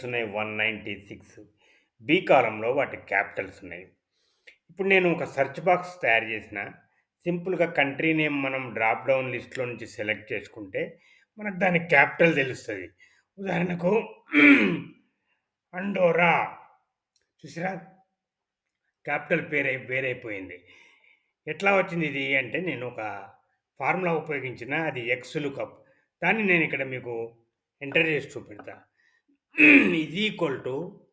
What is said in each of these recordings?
ఉన్నాయి 196. బి కాలమ్‌లో వాటి క్యాపిటల్స్ ఉన్నాయి. ఇప్పుడు నేను ఒక సెర్చ్ బాక్స్ తయారు చేసిన. సింపుల్‌గా కంట్రీ నేమ్ మనం డ్రాప్ డౌన్ లిస్ట్‌లో నుంచి సెలెక్ట్ చేసుకుంటే, మనకు దాని క్యాపిటల్ తెలుస్తది. ఉదాహరణకు అండోరా చూసారా? క్యాపిటల్ వేరైపోయింది. ఎట్లా వచ్చింది ఇది అంటే నేను ఒక ఫార్ములా ఉపయోగించిన అది ఎక్స్ లుకప్. దాన్ని నేను ఇక్కడ మీకు ఎంటర్ చేసి చూపెడతా. Is equal to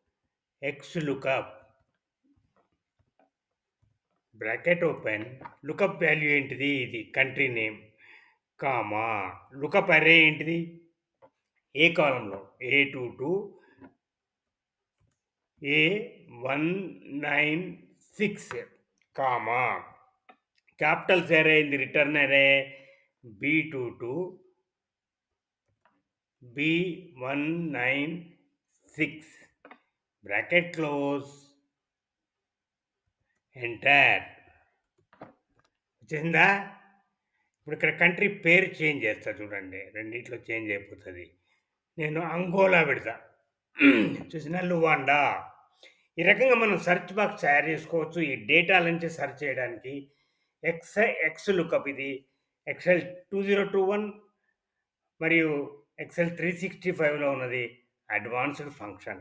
X lookup bracket open lookup value ఏంటిది ఇది కంట్రీ నేమ్ కామా లుకప్ అరే ఏంటిది ఏ కాలంలో A22 A196 కామా క్యాపిటల్స్ అరే ఇన్ ది రిటర్న్ అరే B22 B196 bracket close enter వచ్చిందా ఇప్పుడు ఇక్కడ కంట్రీ పేరు చేంజ్ చేస్తా చూడండి రెండిట్లో చేంజ్ అయిపోతుంది నేను అంగోలా పెడతా చూసిన లువాండా ఈ రకంగా మనం సెర్చ్ బాక్స్ తయారు చేసుకోవచ్చు ఈ డేటా నుంచి సెర్చ్ చేయడానికి ఎక్స్ లుకప్ ఇది ఎక్సెల్ 2021 మరియు ఎక్సెల్ 365లో ఉన్నది అడ్వాన్స్డ్ ఫంక్షన్